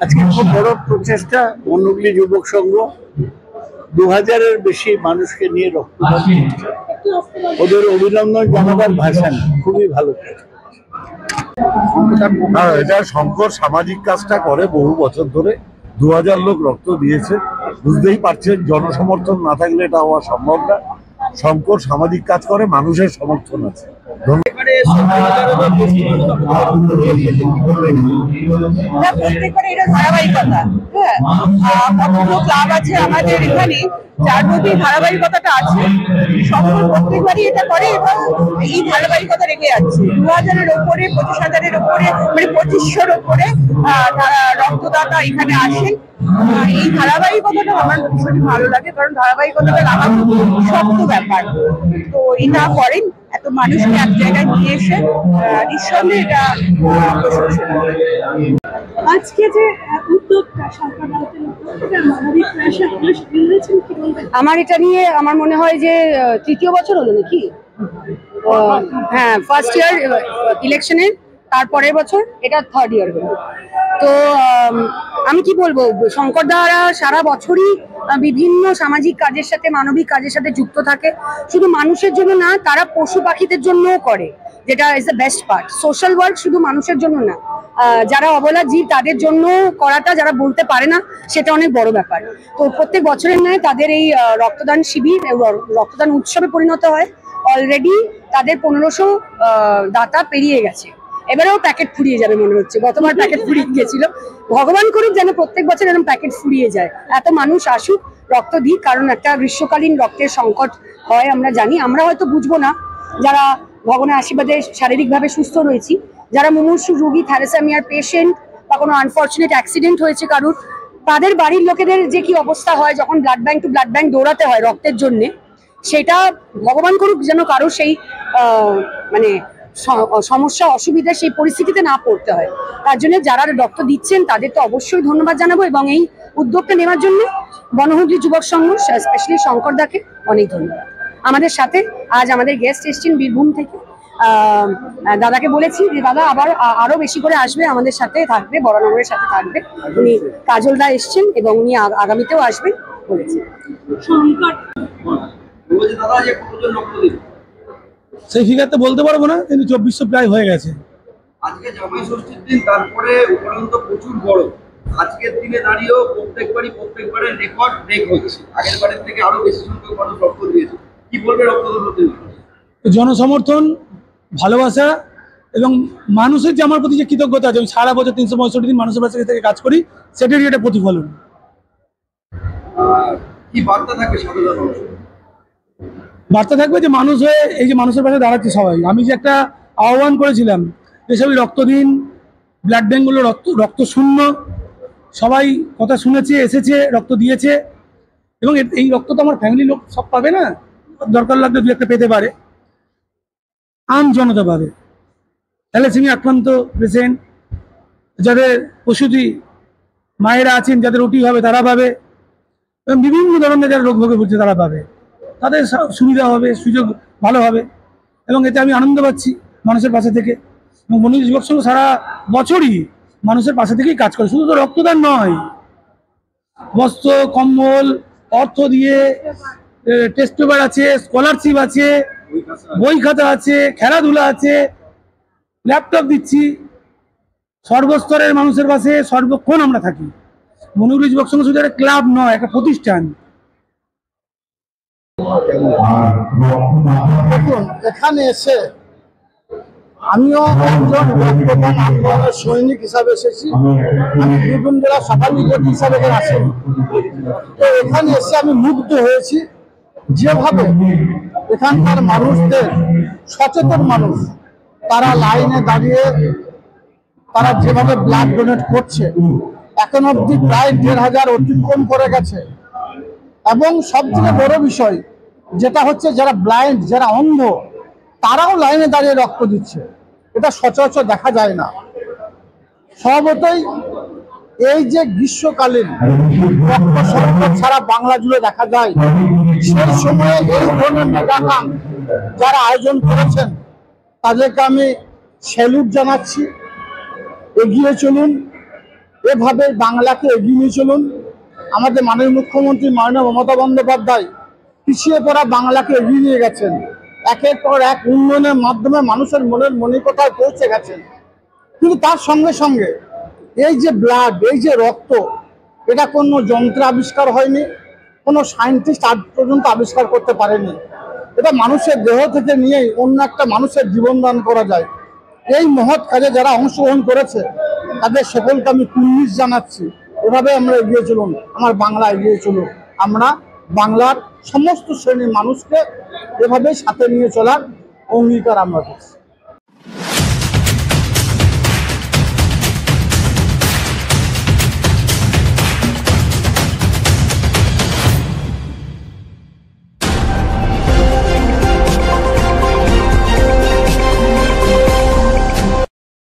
আজকে খুব বড় প্রচেষ্টা বনহুগলি যুবক সংঘ 2000-এর বেশি মানুষকে নিয়ে রক্তদান করছে। ওদের অভিনন্দন জানাবার ভাষা নেই, খুবই ভালো। এটা শঙ্কর সামাজিক কাজটা করে বহু বছর ধরে। 2000 লোক রক্ত দিয়েছে। বুঝতেই পারছেন জনসমর্থন না থাকলে এটা হওয়া সম্ভব না। শঙ্কর সামাজিক কাজ করে, মানুষের সমর্থন আছে। ক্লাব আছে আমাদের এখানে, যার মধ্যে ধারাবাহিকতাটা আছে। সকল প্রত্যেকবারই এটা করে এবং এই ধারাবাহিকতা রেখে যাচ্ছে। 2000-এর ওপরে, 25,000-এর ওপরে, মানে 2500-র ওপরে রক্তদাতা এখানে আসেন। এই ধারাবাহিকতাটা আমার ভীষণই ভালো লাগে, কারণ ধারাবাহিকতাটা লাগা শক্ত ব্যাপার। তো এটা করেন, এত মানুষকে এক জায়গায় নিয়ে এসে নিঃসন্দেহে এটা প্রশংসনীয়। আজকে যে উদ্যোগটা আমার এটা নিয়ে আমার মনে হয় যে তৃতীয় বছর হলো নাকি, হ্যাঁ, ফার্স্ট ইয়ার ইলেকশনের, তারপরের বছর এটা থার্ড ইয়ার হলো। তো আমি কি বলবো, শঙ্কর দারা সারা বছরই বিভিন্ন সামাজিক কাজের সাথে, মানবিক কাজের সাথে যুক্ত থাকে। শুধু মানুষের জন্য না, তারা পশু পাখিদের জন্যও করে, যেটা is the best part. Social work শুধু মানুষের জন্য না, যারা অবলা জীব তাদের জন্য করাটা, যারা বলতে পারে না, সেটা অনেক বড় ব্যাপার। তো প্রত্যেক বছরের ন্যায় তাদের এই রক্তদান শিবির, রক্তদান উৎসবে পরিণত হয়। অলরেডি তাদের 1500 দাতা পেরিয়ে গেছে। এবারেও প্যাকেট ফুরিয়ে যাবে মনে হচ্ছে। গতবার প্যাকেট ফুরিয়ে গিয়েছিল। ভগবান করুক যেন প্রত্যেক বছর এরকম প্যাকেট ফুরিয়ে যায়, এত মানুষ আসুক, রক্ত দিই। কারণ একটা গ্রীষ্মকালীন রক্তের সংকট হয়, আমরা জানি। আমরা হয়তো বুঝবো না, যারা ভগবানের আশীর্বাদে শারীরিকভাবে সুস্থ রয়েছি, যারা মুমূর্ষু রোগী, থ্যালাসেমিয়ার পেশেন্ট, বা কোনো আনফর্চুনেট অ্যাক্সিডেন্ট হয়েছে কারুর, তাদের বাড়ির লোকেদের যে কি অবস্থা হয় যখন blood bank to blood bank দৌড়াতে হয় রক্তের জন্যে, সেটা ভগবান করুক যেন কারো সেই মানে সমস্যা, অসুবিধা, সেই পরিস্থিতিতে না পড়তে হয়। তার জন্য যারা রক্ত দিচ্ছেন তাদের তো অবশ্যই ধন্যবাদ জানাবো, এবং এই উদ্যোগটা নেওয়ার জন্য বনহুগলি যুবক সংঘ, স্পেশালি শঙ্কর দাকে অনেক ধন্যবাদ। আমাদের সাথে আজ আমাদের গেস্ট এসছেন বীরভূম থেকে। দাদাকে বলেছি যে দাদা আবার আরো বেশি করে আসবে, আমাদের সাথে থাকবে, বরানগরের সাথে থাকবে। উনি কাজলদা এসছেন এবং উনি আগামীতেও আসবেন বলেছি। সেই ফিগার তো বলতে পারবো না, কিন্তু 2400 প্রায় হয়ে গেছে। আজকে জামাই ষষ্ঠীর দিন, তারপরে উপরন্ত প্রচুর বড়। আজকের দিনে দাঁড়িয়েও প্রত্যেকবারের রেকর্ড ব্রেক হচ্ছে। আগের বারের থেকে আরো বেশি সংখ্যক মানুষ রক্ত দিয়েছে। কি বলবে রক্তদান? জনসমর্থন, ভালোবাসা এবং মানুষের যে আমার প্রতি যে কৃতজ্ঞতা আছে, আমি সারা বছর 365 দিন মানুষের পাশে থেকে কাজ করি, সেটারই একটা প্রতিফলন। কি বার্তা থাকবে সাধারণ মানুষ? বার্তা থাকবে যে মানুষ হয়ে এই যে মানুষের পাশে দাঁড়াচ্ছে সবাই। আমি যে একটা আহ্বান করেছিলাম, এসবই রক্ত দিন, ব্লাড ব্যাঙ্কগুলো রক্ত শূন্য, সবাই কথা শুনেছে, এসেছে, রক্ত দিয়েছে। এবং এই রক্ত তো আমার ফ্যামিলির লোক সব পাবে না, দরকার লাগলে 2-1টা পেতে পারে, আম জনতা পাবে। থ্যালাসেমিয়া আক্রান্ত পেশেন্ট, যাদের প্রসূতি মায়েরা আছেন, যাদের ওটি হবে তারা পাবে, এবং বিভিন্ন ধরনের যারা রোগ ভোগে ভুগছে তারা পাবে। তাদের সুবিধা হবে, সুযোগ ভালো হবে, এবং এতে আমি আনন্দ পাচ্ছি মানুষের পাশে থেকে। এবং বনহুগলি যুবক সংঘ সারা বছরই মানুষের পাশে থেকেই কাজ করে। শুধু তো রক্তদান নয়, বস্ত্র, কম্বল, অর্থ দিয়ে, টেস্ট পেপার আছে, স্কলারশিপ আছে, বই খাতা আছে, খেলাধুলা আছে, ল্যাপটপ দিচ্ছি। সর্বস্তরের মানুষের পাশে সর্বক্ষণ আমরা থাকি। বনহুগলি যুবক সংঘ শুধু একটা ক্লাব নয়, একটা প্রতিষ্ঠান। দেখুন, এখানে এসে আমিও একজন রক্তদান আন্দোলনের সৈনিক হিসাবে এসেছি। আমি বীরভূম জেলা সভাধিপতি হিসাবে এখানে আসেনি। তো এখানে এসে আমি মুগ্ধ হয়েছি, যেভাবে এখানকার মানুষদের, সচেতন মানুষ, তারা লাইনে দাঁড়িয়ে তারা যেভাবে ব্লাড ডোনেট করছে। এখন অবধি প্রায় 1500 অতিক্রম করে গেছে। এবং সবথেকে বড় বিষয় যেটা হচ্ছে, যারা ব্লাইন্ড, যারা অন্ধ, তারাও লাইনে দাঁড়িয়ে রক্ত দিচ্ছে। এটা সচরাচর দেখা যায় না। স্বভাবতই এই যে গ্রীষ্মকালীন রক্ত সংকট সারা বাংলা জুড়ে দেখা যায়, সেই সময়ে এই ধরনের মেগা যারা আয়োজন করেছেন তাদেরকে আমি স্যালুট জানাচ্ছি। এগিয়ে চলুন, এভাবে বাংলাকে এগিয়ে নিয়ে চলুন। আমাদের মাননীয় মুখ্যমন্ত্রী মাননীয় মমতা বন্দ্যোপাধ্যায় পিছিয়ে পড়া বাংলাকে এগিয়ে নিয়ে গেছেন, একের পর এক উন্নয়নের মাধ্যমে মানুষের মনের মনিকতায় পৌঁছে গেছেন। কিন্তু তার সঙ্গে সঙ্গে এই যে ব্লাড, এই যে রক্ত, এটা কোনো যন্ত্রে আবিষ্কার হয়নি, কোনো সায়েন্টিস্ট আজ পর্যন্ত আবিষ্কার করতে পারেনি। এটা মানুষের দেহ থেকে নিয়েই অন্য একটা মানুষের জীবন দান করা যায়। এই মহৎ কাজে যারা অংশগ্রহণ করেছে তাদের সকলকে আমি কুর্নিশ জানাচ্ছি। এভাবে আমরা এগিয়ে চলুন, আমার বাংলা এগিয়ে চলুন। আমরা বাংলার সমস্ত শ্রেণীর মানুষকে এভাবেই সাথে নিয়ে চলার অঙ্গীকার আমরা করছি।